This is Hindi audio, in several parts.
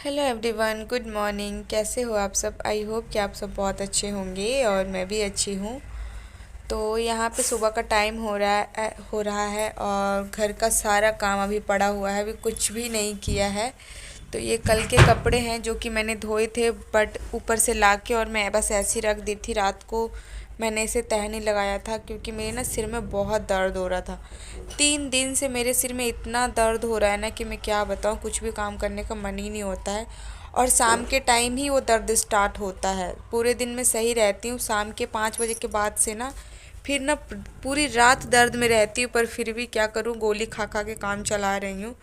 Hello everyone, good morning. कैसे हो आप सब? आई होप कि आप सब बहुत अच्छे होंगे और मैं भी अच्छी हूँ। तो यहाँ पे सुबह का टाइम हो रहा है और घर का सारा काम अभी पड़ा हुआ है, अभी कुछ भी नहीं किया है। तो ये कल के कपड़े हैं जो कि मैंने धोए थे, बट ऊपर से लाके और मैं बस ऐसे ही रख दी थी। रात को मैंने इसे तह नहीं लगाया था क्योंकि मेरे ना सिर में बहुत दर्द हो रहा था। 3 दिन से मेरे सिर में इतना दर्द हो रहा है ना कि मैं क्या बताऊँ, कुछ भी काम करने का मन ही नहीं होता है। और शाम के टाइम ही वो दर्द स्टार्ट होता है। पूरे दिन में सही रहती हूँ, शाम के 5 बजे के बाद से ना फिर ना पूरी रात दर्द में रहती हूँ। पर फिर भी क्या करूँ, गोली खा खा के काम चला रही हूँ।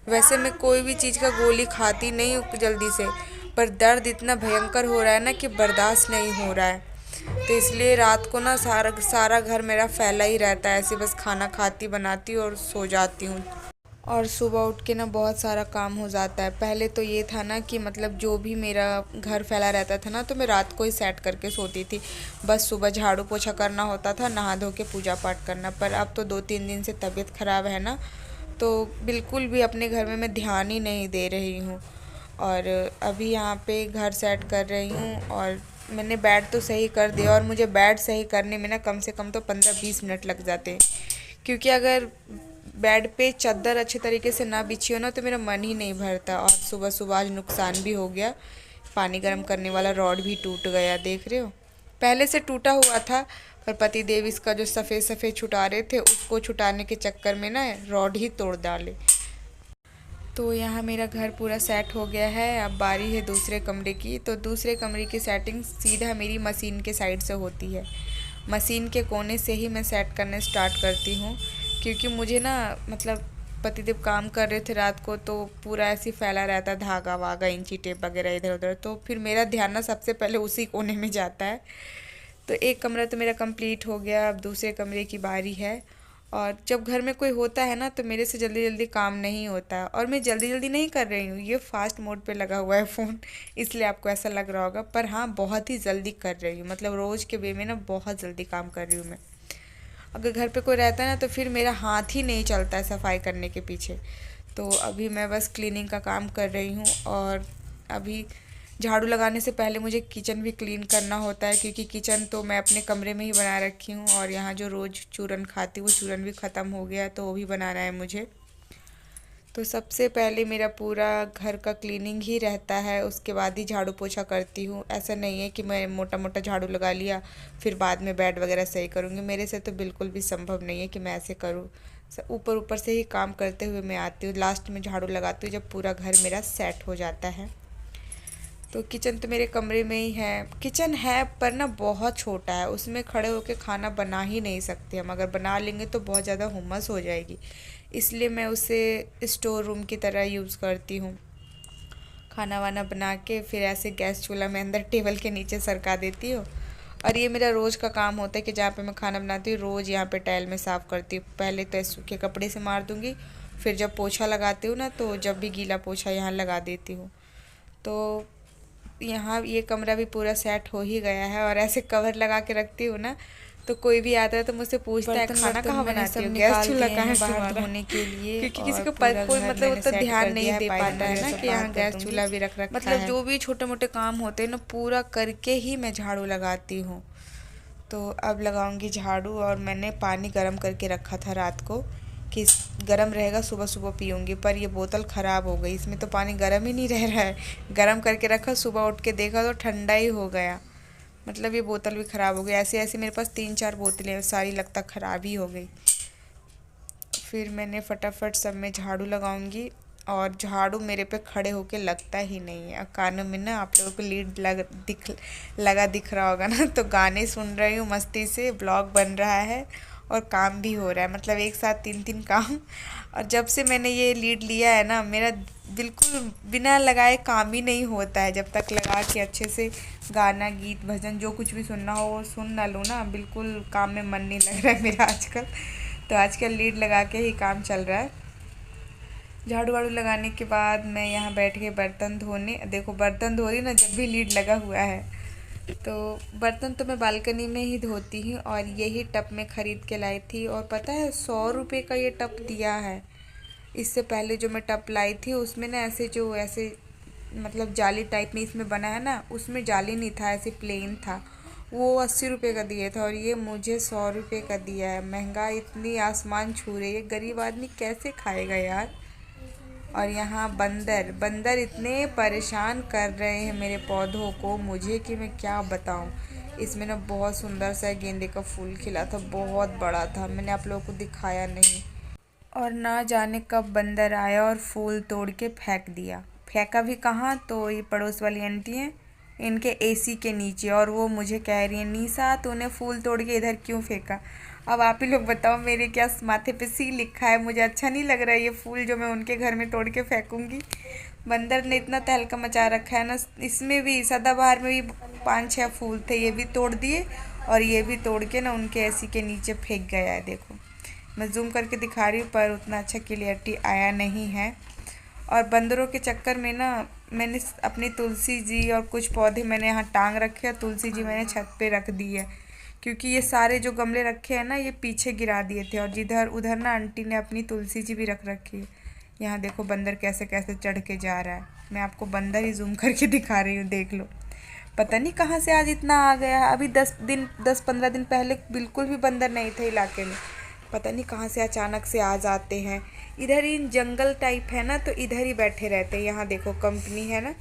वैसे मैं कोई भी चीज़ का गोली खाती नहीं हूँ जल्दी से, पर दर्द इतना भयंकर हो रहा है ना कि बर्दाश्त नहीं हो रहा है। तो इसलिए रात को ना सारा सारा घर मेरा फैला ही रहता है, ऐसे बस खाना खाती बनाती और सो जाती हूँ। और सुबह उठ के ना बहुत सारा काम हो जाता है। पहले तो ये था ना कि मतलब जो भी मेरा घर फैला रहता था ना, तो मैं रात को ही सेट करके सोती थी। बस सुबह झाड़ू पोछा करना होता था, नहा धो के पूजा पाठ करना। पर अब तो 2-3 दिन से तबीयत ख़राब है ना, तो बिल्कुल भी अपने घर में मैं ध्यान ही नहीं दे रही हूँ। और अभी यहाँ पे घर सेट कर रही हूँ और मैंने बेड तो सही कर दिया। और मुझे बेड सही करने में ना कम से कम तो 15-20 मिनट लग जाते हैं, क्योंकि अगर बेड पे चादर अच्छे तरीके से ना बिछी हो ना तो मेरा मन ही नहीं भरता। और सुबह सुबह आज नुकसान भी हो गया, पानी गर्म करने वाला रॉड भी टूट गया, देख रहे हो। पहले से टूटा हुआ था, पर पति देव इसका जो सफ़ेद सफ़ेद छुटा रहे थे उसको छुटाने के चक्कर में ना रॉड ही तोड़ डाले। तो यहाँ मेरा घर पूरा सेट हो गया है। अब बारी है दूसरे कमरे की। तो दूसरे कमरे की सेटिंग सीधा मेरी मशीन के साइड से होती है। मशीन के कोने से ही मैं सेट करने स्टार्ट करती हूँ, क्योंकि मुझे ना मतलब पतिदेव काम कर रहे थे रात को, तो पूरा ऐसे ही फैला रहता धागा वागा इंची टेप वगैरह इधर उधर, तो फिर मेरा ध्यान ना सबसे पहले उसी कोने में जाता है। तो एक कमरा तो मेरा कंप्लीट हो गया, अब दूसरे कमरे की बारी है। और जब घर में कोई होता है ना तो मेरे से जल्दी जल्दी काम नहीं होता है। और मैं जल्दी जल्दी नहीं कर रही हूँ, ये फास्ट मोड पे लगा हुआ है फ़ोन, इसलिए आपको ऐसा लग रहा होगा। पर हाँ, बहुत ही जल्दी कर रही हूँ, मतलब रोज़ के वे में ना बहुत जल्दी काम कर रही हूँ मैं। अगर घर पे कोई रहता है ना तो फिर मेरा हाथ ही नहीं चलता है सफाई करने के पीछे। तो अभी मैं बस क्लीनिंग का काम कर रही हूँ। और अभी झाड़ू लगाने से पहले मुझे किचन भी क्लीन करना होता है, क्योंकि किचन तो मैं अपने कमरे में ही बना रखी हूँ। और यहाँ जो रोज़ चूरन खाती हूँ वो चूरन भी ख़त्म हो गया, तो वो भी बनाना है मुझे। तो सबसे पहले मेरा पूरा घर का क्लीनिंग ही रहता है, उसके बाद ही झाड़ू पोछा करती हूँ। ऐसा नहीं है कि मैं मोटा मोटा झाड़ू लगा लिया फिर बाद में बेड वगैरह सही करूँगी, मेरे से तो बिल्कुल भी संभव नहीं है कि मैं ऐसे करूँ। ऊपर ऊपर से ही काम करते हुए मैं आती हूँ, लास्ट में झाड़ू लगाती हूँ जब पूरा घर मेरा सेट हो जाता है। तो किचन तो मेरे कमरे में ही है। किचन है पर ना बहुत छोटा है, उसमें खड़े होकर खाना बना ही नहीं सकते हम। अगर बना लेंगे तो बहुत ज़्यादा हुम्मस हो जाएगी, इसलिए मैं उसे स्टोर रूम की तरह यूज़ करती हूँ। खाना वाना बना के फिर ऐसे गैस चूल्हा में अंदर टेबल के नीचे सरका देती हूँ। और ये मेरा रोज़ का काम होता है कि जहाँ पे मैं खाना बनाती हूँ रोज़ यहाँ पे टाइल में साफ़ करती हूँ। पहले तो सूखे कपड़े से मार दूँगी, फिर जब पोछा लगाती हूँ ना तो जब भी गीला पोछा यहाँ लगा देती हूँ। तो यहाँ ये कमरा भी पूरा सेट हो ही गया है। और ऐसे कवर लगा के रखती हूँ ना, तो कोई भी आता है तो मुझसे पूछता है खाना कहाँ बनाती हो, गैस चूल्हा कहाँ है बाहर धोने के लिए। क्योंकि किसी को कोई मतलब उतना ध्यान नहीं दे पाता है ना कि यहाँ गैस चूल्हा भी रख रखा है। मतलब जो भी छोटे मोटे काम होते हैं ना पूरा करके ही मैं झाड़ू लगाती हूँ। तो अब लगाऊंगी झाड़ू। और मैंने पानी गर्म करके रखा था रात को कि गर्म रहेगा सुबह सुबह पीऊँगी, पर ये बोतल ख़राब हो गई, इसमें तो पानी गर्म ही नहीं रह रहा है। गर्म करके रखा, सुबह उठ के देखा तो ठंडा ही हो गया। मतलब ये बोतल भी ख़राब हो गई। ऐसे ऐसे मेरे पास 3-4 बोतलें सारी लगता ख़राब ही हो गई। फिर मैंने फटाफट सब में झाड़ू लगाऊंगी। और झाड़ू मेरे पे खड़े होके लगता ही नहीं है। कानों में ना आप लोगों को लीड लगा दिख रहा होगा ना, तो गाने सुन रही हूँ मस्ती से, ब्लॉग बन रहा है और काम भी हो रहा है, मतलब एक साथ 3-3 काम। और जब से मैंने ये लीड लिया है ना, मेरा बिल्कुल बिना लगाए काम ही नहीं होता है। जब तक लगा के अच्छे से गाना गीत भजन जो कुछ भी सुनना हो वो सुन ना लूँ ना, बिल्कुल काम में मन नहीं लग रहा है मेरा आजकल। तो आजकल लीड लगा के ही काम चल रहा है। झाड़ू वाड़ू लगाने के बाद मैं यहाँ बैठ के बर्तन धोने, देखो बर्तन धो रही ना जब भी लीड लगा हुआ है। तो बर्तन तो मैं बालकनी में ही धोती हूँ। और यही टब में ख़रीद के लाई थी, और पता है 100 रुपये का ये टब दिया है। इससे पहले जो मैं टब लाई थी उसमें ना ऐसे जो ऐसे मतलब जाली टाइप में इसमें बना है ना, उसमें जाली नहीं था, ऐसे प्लेन था। वो 80 रुपये का दिए थे और ये मुझे 100 रुपये का दिया है। महंगाई इतनी आसमान छू रही है, गरीब आदमी कैसे खाएगा यार। और यहाँ बंदर बंदर इतने परेशान कर रहे हैं मेरे पौधों को, मुझे कि मैं क्या बताऊँ। इसमें ना बहुत सुंदर सा गेंदे का फूल खिला था, बहुत बड़ा था, मैंने आप लोगों को दिखाया नहीं। और ना जाने कब बंदर आया और फूल तोड़ के फेंक दिया। फेंका भी कहाँ, तो ये पड़ोस वाली आंटी हैं, इनके एसी के नीचे। और वो मुझे कह रही है, निशा तूने फूल तोड़ के इधर क्यों फेंका। अब आप ही लोग बताओ, मेरे क्या माथे पे सी लिखा है। मुझे अच्छा नहीं लग रहा है ये फूल जो मैं उनके घर में तोड़ के फेंकूंगी। बंदर ने इतना तहलका मचा रखा है ना। इसमें भी सदाबहार में भी 5-6 फूल थे, ये भी तोड़ दिए और ये भी तोड़ के ना उनके एसी के नीचे फेंक गया है। देखो मैं जूम करके दिखा रही हूँ पर उतना अच्छा क्लियरिटी आया नहीं है। और बंदरों के चक्कर में ना मैंने अपनी तुलसी जी और कुछ पौधे मैंने यहाँ टांग रखे हैं। तुलसी जी मैंने छत पे रख दी है, क्योंकि ये सारे जो गमले रखे हैं ना ये पीछे गिरा दिए थे। और जिधर उधर ना आंटी ने अपनी तुलसी जी भी रख रखी है। यहाँ देखो बंदर कैसे कैसे चढ़ के जा रहा है। मैं आपको बंदर ही जूम करके दिखा रही हूँ, देख लो। पता नहीं कहाँ से आज इतना आ गया। अभी 10-15 दिन पहले बिल्कुल भी बंदर नहीं थे इलाके में। पता नहीं कहाँ से अचानक से आ जाते हैं। इधर इन जंगल टाइप है ना, तो इधर ही बैठे रहते हैं। यहाँ देखो कंपनी है ना,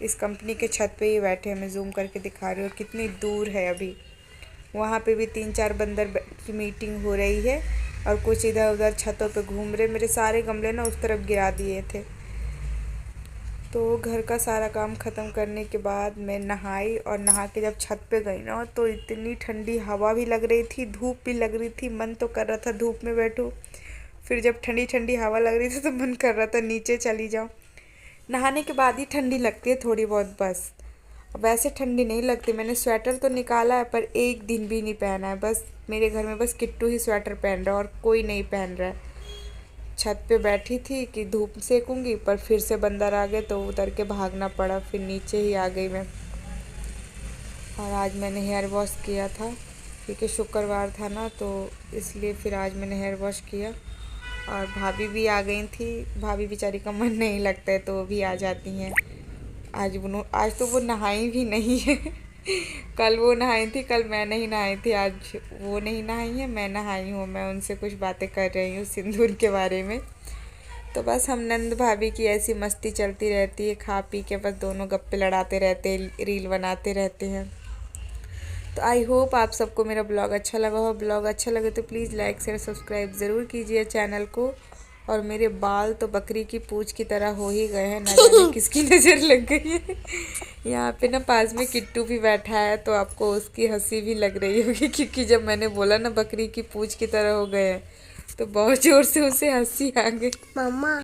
इस कंपनी के छत पे ही बैठे हैं। मैं जूम करके दिखा रही हूँ कितनी दूर है। अभी वहाँ पे भी 3-4 बंदर की मीटिंग हो रही है और कुछ इधर उधर छतों पे घूम रहे। मेरे सारे गमले ना उस तरफ गिरा दिए थे। तो घर का सारा काम ख़त्म करने के बाद मैं नहाई और नहा के जब छत पे गई ना तो इतनी ठंडी हवा भी लग रही थी, धूप भी लग रही थी। मन तो कर रहा था धूप में बैठूं, फिर जब ठंडी ठंडी हवा लग रही थी तो मन कर रहा था नीचे चली जाऊं। नहाने के बाद ही ठंडी लगती है थोड़ी बहुत बस, वैसे ठंडी नहीं लगती। मैंने स्वेटर तो निकाला है पर एक दिन भी नहीं पहना है। बस मेरे घर में बस किट्टू ही स्वेटर पहन रहा है और कोई नहीं पहन रहा है। छत पे बैठी थी कि धूप सेकूंगी, पर फिर से बंदर आ गए तो उतर के भागना पड़ा, फिर नीचे ही आ गई मैं। और आज मैंने हेयर वॉश किया था क्योंकि शुक्रवार था ना, तो इसलिए फिर आज मैंने हेयर वॉश किया। और भाभी भी आ गई थी। भाभी बेचारी का मन नहीं लगता है तो वो भी आ जाती हैं। आज तो वो नहाई भी नहीं है। कल वो नहाई थी, कल मैं नहीं नहाई थी। आज वो नहीं नहाई है, मैं नहाई हूँ। मैं उनसे कुछ बातें कर रही हूँ सिंदूर के बारे में। तो बस हम नंद भाभी की ऐसी मस्ती चलती रहती है, खा पी के बस दोनों गप्पे लड़ाते रहते हैं, रील बनाते रहते हैं। तो आई होप आप सबको मेरा ब्लॉग अच्छा लगा हो। ब्लॉग अच्छा लगे तो प्लीज़ लाइक शेयर सब्सक्राइब ज़रूर कीजिए चैनल को। और मेरे बाल तो बकरी की पूंछ की तरह हो ही गए हैं, ना जाने किसकी नज़र लग गई है। यहाँ पे ना पास में किट्टू भी बैठा है, तो आपको उसकी हंसी भी लग रही होगी, क्योंकि जब मैंने बोला ना बकरी की पूंछ की तरह हो गए हैं तो बहुत ज़ोर से उसे हंसी आ गई। मम्मा